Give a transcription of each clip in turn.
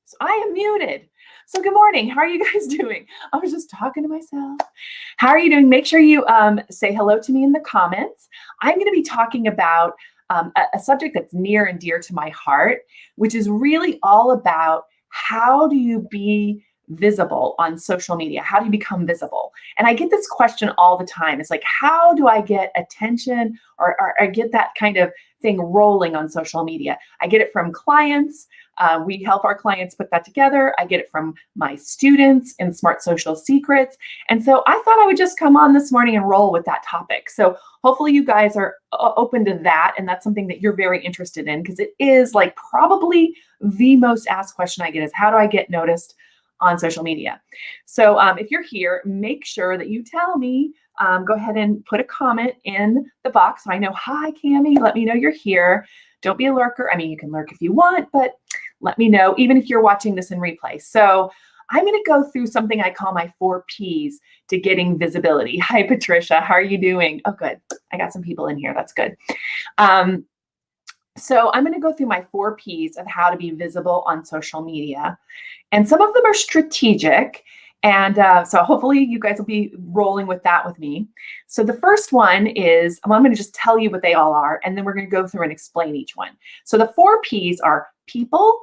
So I am muted. So good morning. How are you guys doing? I was just talking to myself. How are you doing? Make sure you say hello to me in the comments. I'm going to be talking about a subject that's near and dear to my heart, which is really all about how do you be visible on social media? How do you become visible? And I get this question all the time. It's like, how do I get attention or I get that kind of thing rolling on social media? I get it from clients. We help our clients put that together. I get it from my students in Smart Social Secrets. And so I thought I would just come on this morning and roll with that topic. So hopefully you guys are open to that. And that's something that you're very interested in, because it is like probably the most asked question I get is, how do I get noticed on social media? So if you're here, make sure that you tell me. Go ahead and put a comment in the box so I know, hi, Cammie, let me know you're here. Don't be a lurker. I mean, you can lurk if you want, but let me know, even if you're watching this in replay. So I'm going to go through something I call my 4 Ps to getting visibility. Hi, Patricia. How are you doing? Oh, good. I got some people in here. That's good. So I'm going to go through my 4 Ps of how to be visible on social media. And some of them are strategic. And so hopefully you guys will be rolling with that with me. So the first one is, well, I'm going to just tell you what they all are, and then we're going to go through and explain each one. So the 4 Ps are people,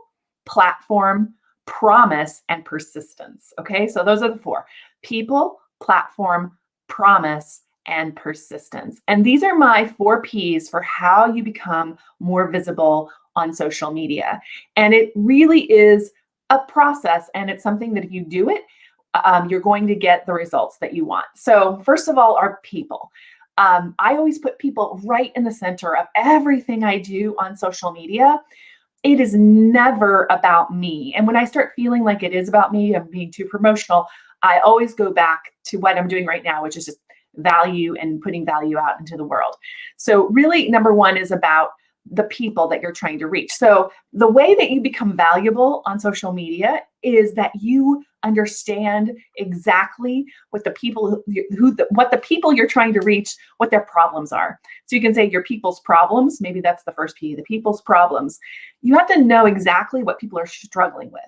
platform, promise, and persistence. Okay, so those are the 4: people, platform, promise, and persistence. And these are my 4 Ps for how you become more visible on social media. And it really is a process, and it's something that if you do it, you're going to get the results that you want. So first of all, are people. I always put people right in the center of everything I do on social media. It is never about me. And when I start feeling like it is about me, I'm being too promotional, I always go back to what I'm doing right now, which is just value and putting value out into the world. So really, number 1 is about the people that you're trying to reach. So the way that you become valuable on social media is that you understand exactly what the people what the people you're trying to reach, what their problems are. So you can say your people's problems. Maybe that's the first P, the people's problems. You have to know exactly what people are struggling with.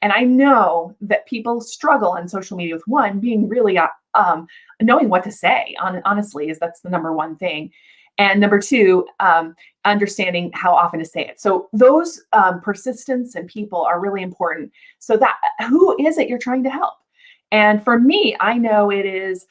And I know that people struggle on social media with, one, being really knowing what to say. Honestly, that's the number 1 thing. And number 2, understanding how often to say it. So those persistence and people are really important. So that who is it you're trying to help? And for me, I know it is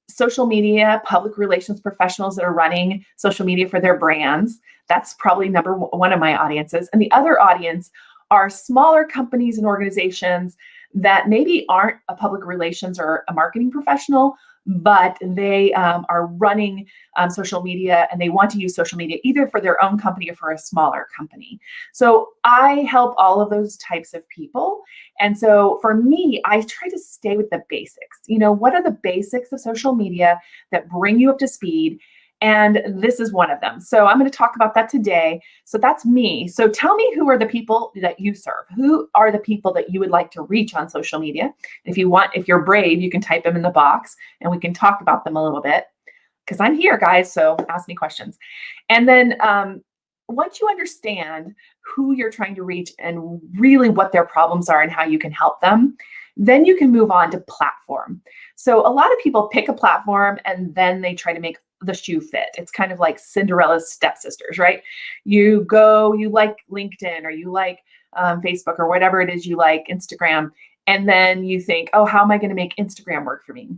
social media, public relations professionals that are running social media for their brands. That's probably number 1 of my audiences. And the other audience are smaller companies and organizations that maybe aren't a public relations or a marketing professional, but they are running social media, and they want to use social media either for their own company or for a smaller company. So I help all of those types of people. And so for me, I try to stay with the basics. You know, what are the basics of social media that bring you up to speed? And this is one of them. So I'm going to talk about that today. So that's me. So tell me, who are the people that you serve? Who are the people that you would like to reach on social media? If you want, if you're brave, you can type them in the box and we can talk about them a little bit, because I'm here, guys. So ask me questions. And then once you understand who you're trying to reach and really what their problems are and how you can help them, then you can move on to platform. So a lot of people pick a platform and then they try to make the shoe fit. It's kind of like Cinderella's stepsisters, right? You like LinkedIn, or you like Facebook, or whatever it is you like, Instagram. And then you think, oh, how am I going to make Instagram work for me?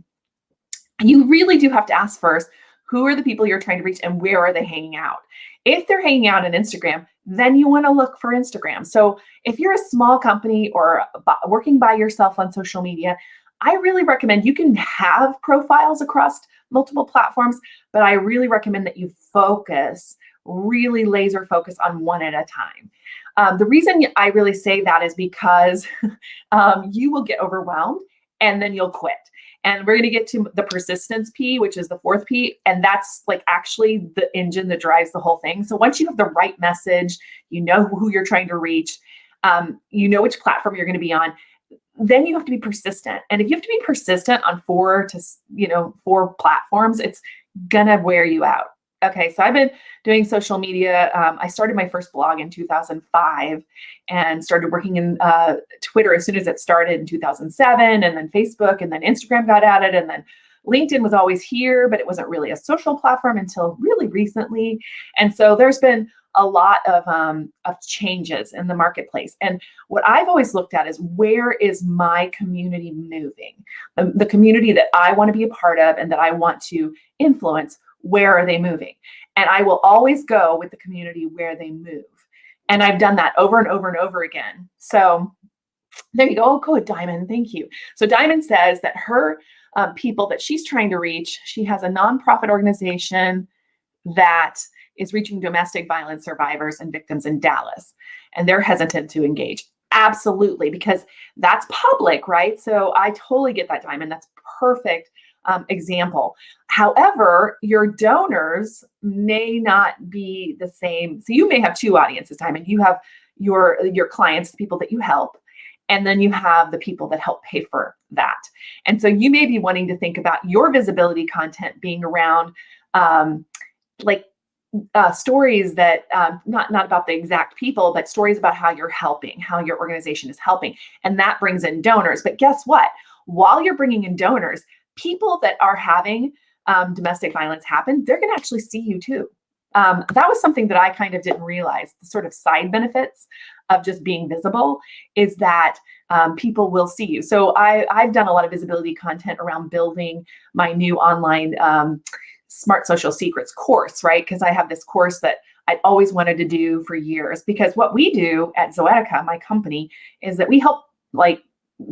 You really do have to ask first, who are the people you're trying to reach and where are they hanging out? If they're hanging out on Instagram, then you want to look for Instagram. So if you're a small company or working by yourself on social media, I really recommend, you can have profiles across multiple platforms, but I really recommend that you really laser focus on one at a time. The reason I really say that is because you will get overwhelmed and then you'll quit. And we're going to get to the persistence P, which is the 4th P. And that's like actually the engine that drives the whole thing. So once you have the right message, you know who you're trying to reach, you know which platform you're going to be on, then you have to be persistent. And if you have to be persistent on 4 platforms, it's going to wear you out. Okay, so I've been doing social media. I started my first blog in 2005 and started working in Twitter as soon as it started in 2007, and then Facebook, and then Instagram got added, and then LinkedIn was always here, but it wasn't really a social platform until really recently. And so there's been a lot of changes in the marketplace. And what I've always looked at is, where is my community moving? The community that I want to be a part of and that I want to influence, where are they moving? And I will always go with the community where they move. And I've done that over and over and over again. So there you go. Oh, good, Diamond. Thank you. So Diamond says that her people that she's trying to reach, she has a nonprofit organization that is reaching domestic violence survivors and victims in Dallas. And they're hesitant to engage. Absolutely, because that's public, right? So I totally get that, Diamond. That's perfect example. However, your donors may not be the same. So you may have two audiences, Diamond. You have your clients, the people that you help, and then you have the people that help pay for that. And so you may be wanting to think about your visibility content being around like stories that not about the exact people, but stories about how you're helping, how your organization is helping. And that brings in donors. But guess what? While you're bringing in donors, people that are having domestic violence happen, they're going to actually see you too. That was something that I kind of didn't realize. The sort of side benefits of just being visible is that people will see you. So I've done a lot of visibility content around building my new online Smart Social Secrets course, right? Because I have this course that I'd always wanted to do for years. Because what we do at Zoetica, my company, is that we help like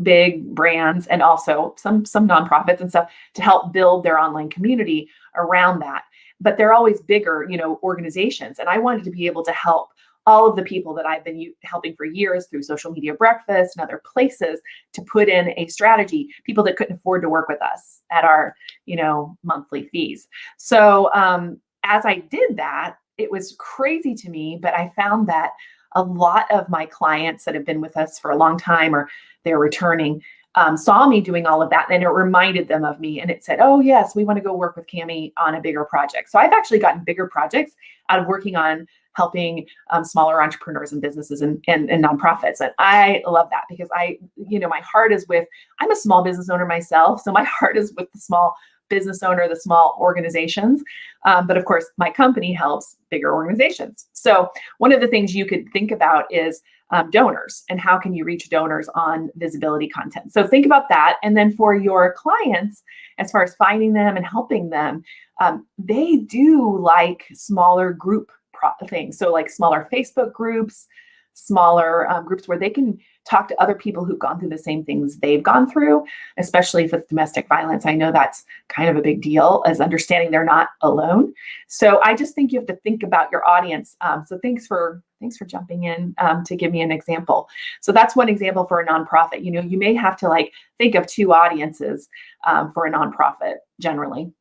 big brands and also some nonprofits and stuff to help build their online community around that. But they're always bigger, organizations. And I wanted to be able to help all of the people that I've been helping for years through Social Media Breakfast and other places to put in a strategy, people that couldn't afford to work with us at our, monthly fees. So as I did that, it was crazy to me, but I found that a lot of my clients that have been with us for a long time, or they're returning, saw me doing all of that, and it reminded them of me. And it said, oh yes, we want to go work with Cami on a bigger project. So I've actually gotten bigger projects out of working on helping smaller entrepreneurs and businesses and nonprofits. And I love that because my heart is with, I'm a small business owner myself. So my heart is with the small business owner, the small organizations. But of course, my company helps bigger organizations. So one of the things you could think about is donors, and how can you reach donors on visibility content. So think about that. And then for your clients, as far as finding them and helping them, they do like smaller group things. So like smaller Facebook groups, smaller groups where they can talk to other people who've gone through the same things they've gone through, especially with domestic violence. I know that's kind of a big deal, as understanding they're not alone. So I just think you have to think about your audience. So thanks for jumping in to give me an example. So that's one example for a nonprofit. You may have to think of two audiences for a nonprofit generally.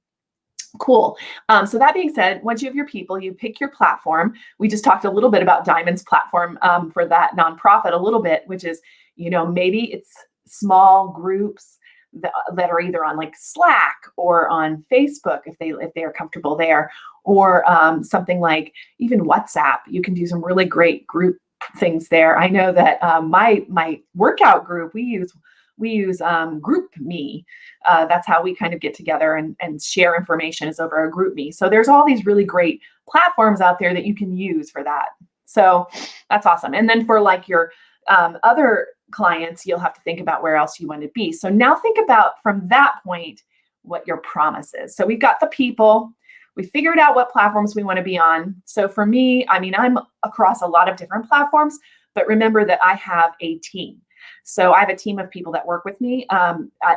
Cool. So that being said, once you have your people, you pick your platform. We just talked a little bit about Diamond's platform for that nonprofit a little bit, which is, maybe it's small groups that are either on like Slack or on Facebook if they are comfortable there, or something like even WhatsApp. You can do some really great group things there. I know that my workout group, we use GroupMe. That's how we kind of get together and share information, is over a GroupMe. So there's all these really great platforms out there that you can use for that. So that's awesome. And then for like your other clients, you'll have to think about where else you want to be. So now think about, from that point, what your promise is. So we've got the people. We figured out what platforms we want to be on. So for me, I'm across a lot of different platforms, but remember that I have a team. So I have a team of people that work with me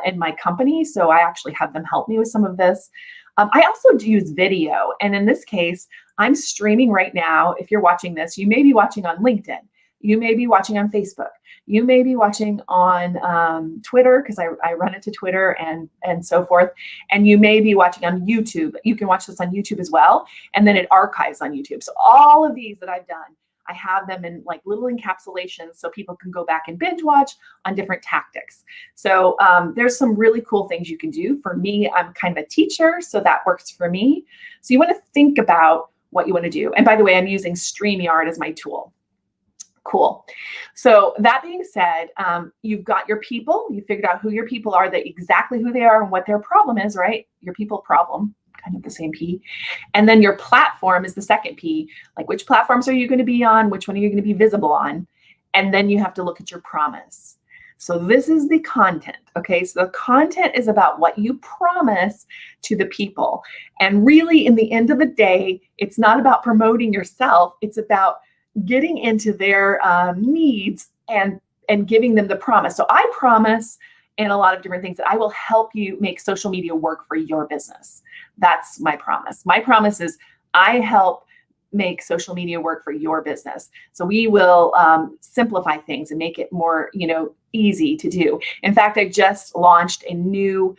in my company. So I actually have them help me with some of this. I also do use video. And in this case, I'm streaming right now. If you're watching this, you may be watching on LinkedIn. You may be watching on Facebook. You may be watching on Twitter, because I run it to Twitter and so forth. And you may be watching on YouTube. You can watch this on YouTube as well. And then it archives on YouTube. So all of these that I've done, I have them in like little encapsulations so people can go back and binge watch on different tactics. So there's some really cool things you can do. For me, I'm kind of a teacher, so that works for me. So you want to think about what you want to do. And by the way, I'm using StreamYard as my tool. Cool. So that being said, you've got your people, you figured out who your people are, that exactly who they are and what their problem is, right? Your people problem, kind of the same P. And then your platform is the second P, like which platforms are you going to be on? Which one are you going to be visible on? And then you have to look at your promise. So this is the content, okay? So the content is about what you promise to the people. And really, in the end of the day, it's not about promoting yourself. It's about getting into their needs and giving them the promise. So I promise in a lot of different things that I will help you make social media work for your business. That's my promise. My promise is I help make social media work for your business. So we will simplify things and make it more, easy to do. In fact, I just launched a new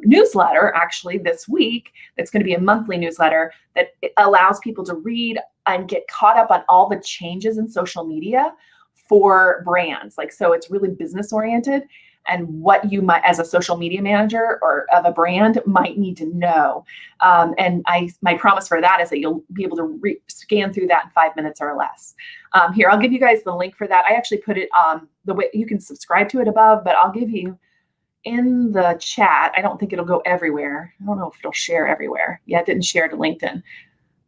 newsletter actually this week. That's going to be a monthly newsletter that allows people to read and get caught up on all the changes in social media for brands. So it's really business oriented and what you might, as a social media manager or of a brand, might need to know. And my promise for that is that you'll be able to scan through that in 5 minutes or less. Here, I'll give you guys the link for that. I actually put it the way you can subscribe to it above, but I'll give you in the chat. I don't think it'll go everywhere. I don't know if it'll share everywhere. Yeah, it didn't share to LinkedIn.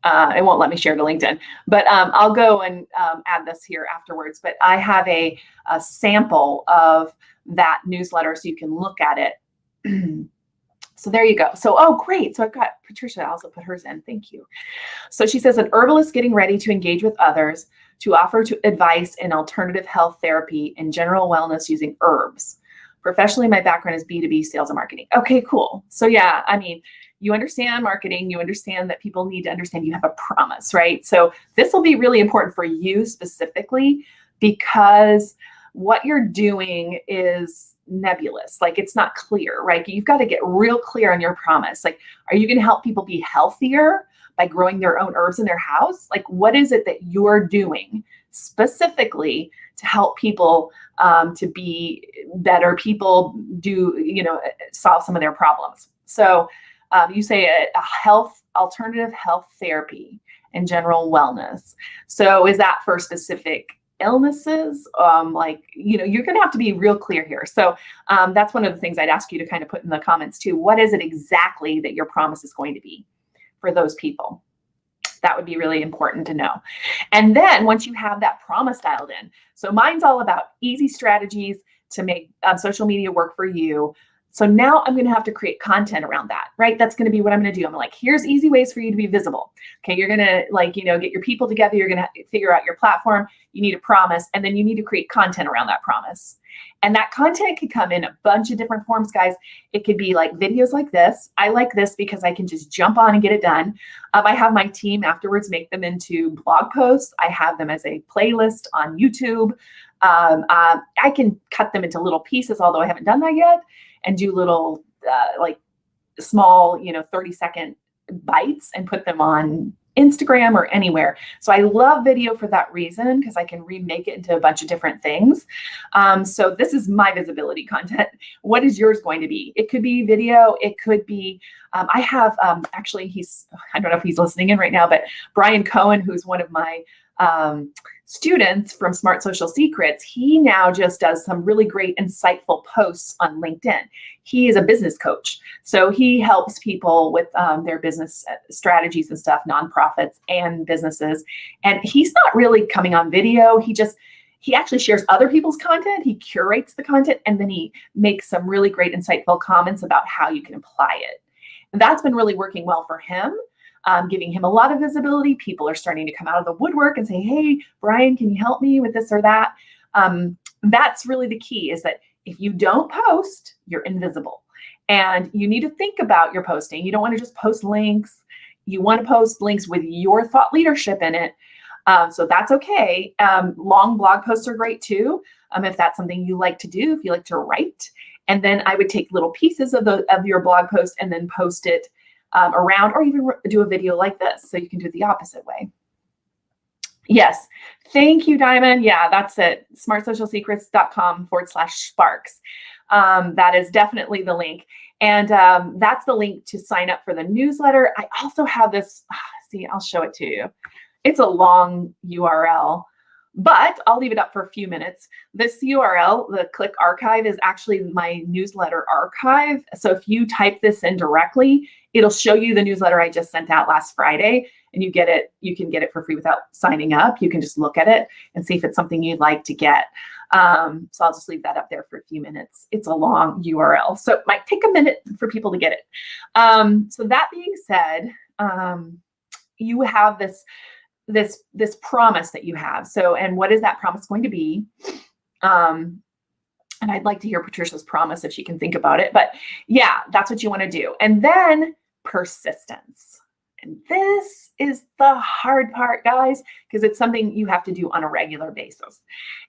It won't let me share to LinkedIn, but I'll go and add this here afterwards. But I have a sample of that newsletter so you can look at it. So there you go. So, oh, great. So I've got Patricia, I also put hers in. Thank you. So she says, an herbalist getting ready to engage with others to offer advice in alternative health therapy and general wellness using herbs. Professionally, my background is B2B sales and marketing. Okay, cool. So yeah, you understand marketing, you understand that people need to understand you have a promise, right? So this will be really important for you specifically because what you're doing is nebulous. It's not clear, right? You've got to get real clear on your promise. Are you going to help people be healthier by growing their own herbs in their house? What is it that you're doing specifically to help people to be better people, solve some of their problems? So you say a alternative health therapy and general wellness. So is that for specific illnesses? You're going to have to be real clear here. So that's one of the things I'd ask you to kind of put in the comments too. What is it exactly that your promise is going to be for those people? That would be really important to know. And then once you have that promise dialed in, so mine's all about easy strategies to make social media work for you. So now I'm going to have to create content around that, right? That's going to be what I'm going to do. I'm here's easy ways for you to be visible. Okay. You're going to, get your people together. You're going to figure out your platform. You need a promise, and then you need to create content around that promise. And that content can come in a bunch of different forms, guys. It could be like videos like this. I like this because I can just jump on and get it done. I have my team afterwards make them into blog posts. I have them as a playlist on YouTube. I can cut them into little pieces, although I haven't done that yet, and do little small, 30-second bites and put them on Instagram or anywhere. So I love video for that reason, because I can remake it into a bunch of different things. So this is my visibility content. What is yours going to be? It could be video. It could be, I have, actually, I don't know if he's listening in right now, but Brian Cohen, who's one of my students from Smart Social Secrets, he now just does some really great, insightful posts on LinkedIn. He is a business coach. So he helps people with their business strategies and stuff, nonprofits and businesses. And he's not really coming on video. He actually shares other people's content. He curates the content, and then he makes some really great, insightful comments about how you can apply it. And that's been really working well for him. Giving him a lot of visibility. People are starting to come out of the woodwork and say, hey, Brian, can you help me with this or that? That's really the key, is that if you don't post, you're invisible. And you need to think about your posting. You don't want to just post links. You want to post links with your thought leadership in it. So that's okay. Long blog posts are great too. If that's something you like to do, if you like to write. And then I would take little pieces of your blog post and then post it around, or even do a video like this. So you can do it the opposite way. Yes. Thank you, Diamond. Yeah, that's it. smartsocialsecrets.com/sparks. That is definitely the link. And that's the link to sign up for the newsletter. I also have this, see, I'll show it to you. It's a long URL, but I'll leave it up for a few minutes. This URL, the click archive, is actually my newsletter archive. So if you type this in directly, it'll show you the newsletter I just sent out last Friday, and you get it. You can get it for free without signing up. You can just look at it and see if it's something you'd like to get. So I'll just leave that up there for a few minutes. It's a long URL, so it might take a minute for people to get it. So that being said, you have this promise that you have. So, and what is that promise going to be? And I'd like to hear Patricia's promise if she can think about it. But yeah, that's what you want to do. And then persistence. And this is the hard part, guys, because it's something you have to do on a regular basis.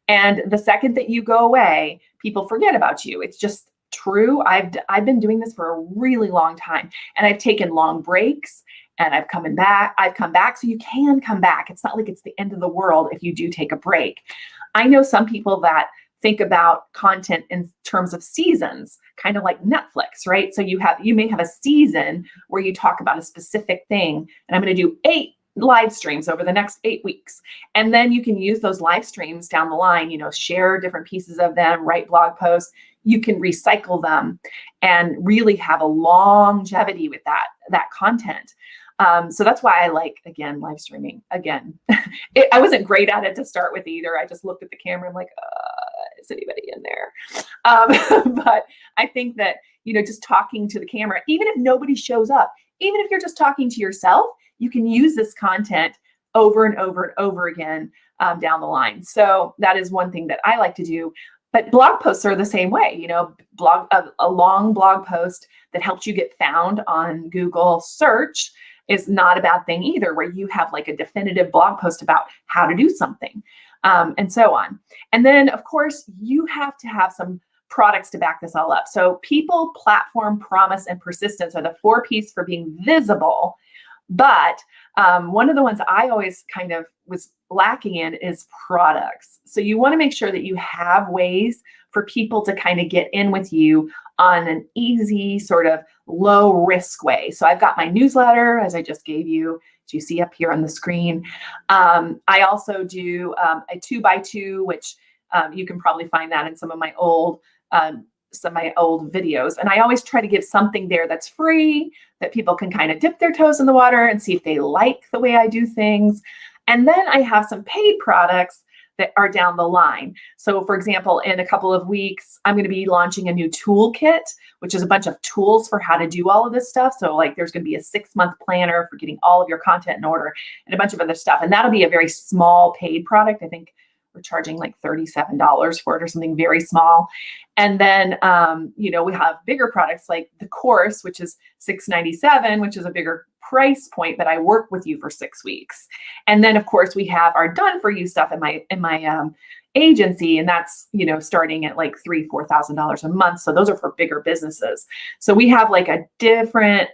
And the second that you go away, people forget about you. It's just true. I've been doing this for a really long time, and I've taken long breaks, and I've come back. So you can come back. It's not like it's the end of the world if you do take a break. I know some people that think about content in terms of seasons, kind of like Netflix, right? So you may have a season where you talk about a specific thing, and I'm going to do 8 live streams over the next 8 weeks. And then you can use those live streams down the line, share different pieces of them, write blog posts. You can recycle them and really have a longevity with that content. So that's why I like, again, live streaming. Again, I wasn't great at it to start with either. I just looked at the camera and I'm like, is anybody in there? But I think that, just talking to the camera, even if nobody shows up, even if you're just talking to yourself, you can use this content over and over and over again down the line. So that is one thing that I like to do. But blog posts are the same way, a long blog post that helps you get found on Google search is not a bad thing either, where you have like a definitive blog post about how to do something, and so on. And then, of course, you have to have some products to back this all up. So people, platform, promise, and persistence are the 4 Ps for being visible. But one of the ones I always kind of was lacking in is products. So you want to make sure that you have ways for people to kind of get in with you on an easy, sort of low risk way. So I've got my newsletter, as I just gave you, as you see up here on the screen. I also do a 2x2, which you can probably find that in some of my old videos. And I always try to give something there that's free, that people can kind of dip their toes in the water and see if they like the way I do things. And then I have some paid products that are down the line. So for example, in a couple of weeks, I'm going to be launching a new toolkit, which is a bunch of tools for how to do all of this stuff. So like there's going to be a 6-month planner for getting all of your content in order and a bunch of other stuff. And that'll be a very small paid product. I think we're charging like $37 for it or something very small. And then, we have bigger products like the course, which is $6.97, which is a bigger price point, but I work with you for 6 weeks. And then of course we have our done for you stuff in my agency. And that's, starting at like $3,000-$4,000 a month. So those are for bigger businesses. So we have like a different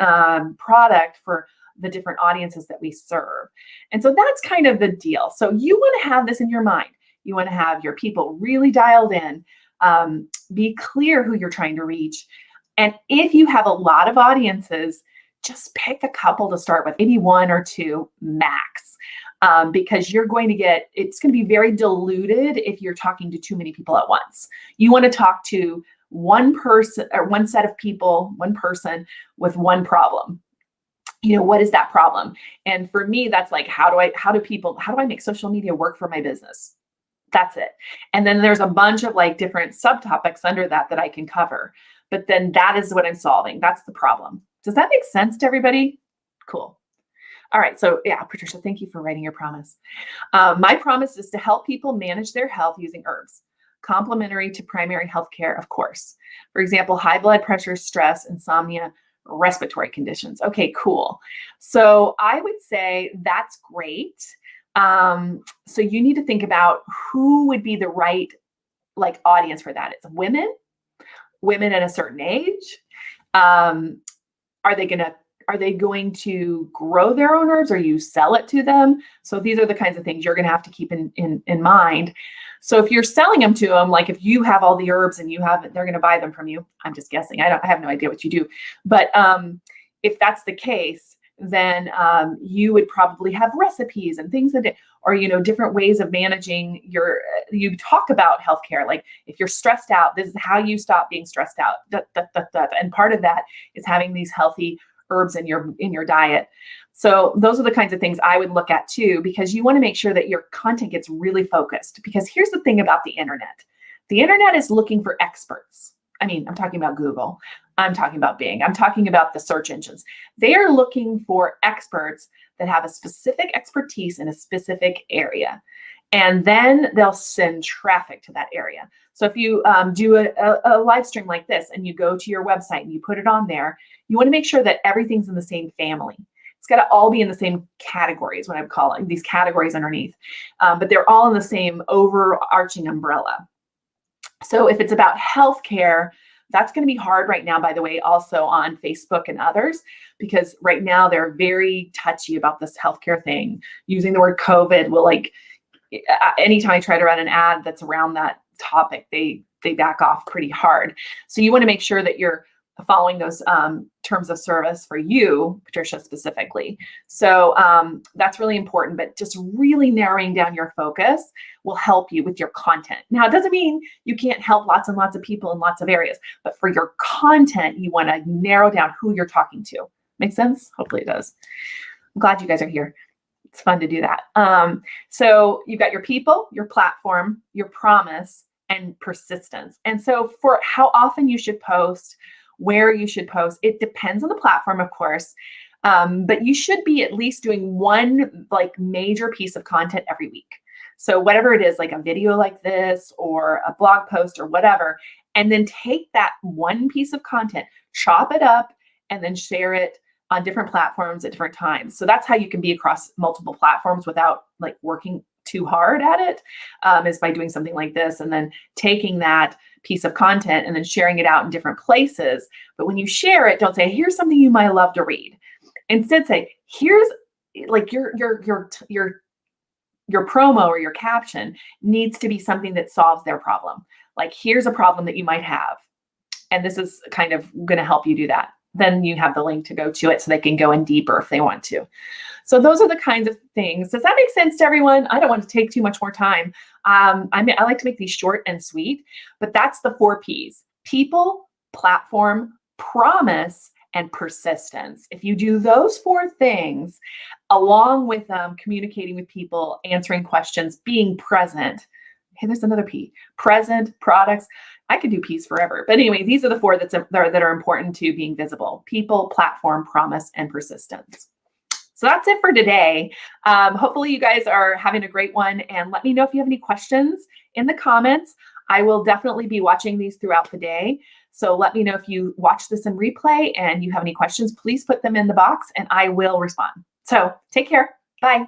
product for the different audiences that we serve. And so that's kind of the deal. So you want to have this in your mind. You want to have your people really dialed in, be clear who you're trying to reach. And if you have a lot of audiences, just pick a couple to start with, maybe 1 or 2 max, because it's going to be very diluted if you're talking to too many people at once. You want to talk to one person or one set of people, one person with one problem. What is that problem? And for me, that's like, how do I make social media work for my business? That's it. And then there's a bunch of like different subtopics under that I can cover. But then that is what I'm solving. That's the problem. Does that make sense to everybody? Cool. All right. So yeah, Patricia, thank you for writing your promise. My promise is to help people manage their health using herbs, complementary to primary health care, of course. For example, high blood pressure, stress, insomnia, respiratory conditions. Okay, cool. So I would say that's great. So you need to think about who would be the right audience for that. It's women at a certain age. Are they going to are they going to grow their own herbs or you sell it to them? So these are the kinds of things you're going to have to keep in mind. So if you're selling them to them, like if you have all the herbs and you have it, they're going to buy them from you. I'm just guessing. I have no idea what you do. But if that's the case, then you would probably have recipes and things that, or, different ways of managing you talk about healthcare. Like if you're stressed out, this is how you stop being stressed out. And part of that is having these healthy herbs in your diet. So those are the kinds of things I would look at too, because you want to make sure that your content gets really focused. Because here's the thing about the internet. The internet is looking for experts. I mean, I'm talking about Google. I'm talking about Bing. I'm talking about the search engines. They are looking for experts that have a specific expertise in a specific area. And then they'll send traffic to that area. So if you do a live stream like this and you go to your website and you put it on there, you want to make sure that everything's in the same family. It's got to all be in the same categories, what I'm calling these categories underneath. But they're all in the same overarching umbrella. So if it's about healthcare, that's going to be hard right now, by the way, also on Facebook and others, because right now they're very touchy about this healthcare thing. Using the word COVID will, like, anytime I try to run an ad that's around that topic, they back off pretty hard. So you want to make sure that you're following those terms of service for you, Patricia, specifically. So that's really important, but just really narrowing down your focus will help you with your content. Now, it doesn't mean you can't help lots and lots of people in lots of areas, but for your content, you want to narrow down who you're talking to. Make sense? Hopefully it does. I'm glad you guys are here. It's fun to do that. So you've got your people, your platform, your promise, and persistence. And so for how often you should post, where you should post, it depends on the platform, of course, but you should be at least doing one major piece of content every week. So whatever it is, like a video like this or a blog post or whatever, and then take that one piece of content, chop it up, and then share it on different platforms at different times. So that's how you can be across multiple platforms without working too hard at it, is by doing something like this and then taking that piece of content and then sharing it out in different places. But when you share it, don't say, here's something you might love to read. Instead say, here's your promo or your caption needs to be something that solves their problem. Like, here's a problem that you might have, and this is kind of going to help you do that. Then you have the link to go to it so they can go in deeper if they want to. So those are the kinds of things. Does that make sense to everyone? I don't want to take too much more time. I like to make these short and sweet, but that's the 4 Ps: people, platform, promise, and persistence. If you do those 4 things, along with communicating with people, answering questions, being present. Hey, there's another P: present, products. I could do P's forever. But anyway, these are the 4 that are important to being visible: people, platform, promise, and persistence. So that's it for today. Hopefully you guys are having a great one, and let me know if you have any questions in the comments. I will definitely be watching these throughout the day. So let me know if you watch this in replay and you have any questions. Please put them in the box and I will respond. So take care. Bye.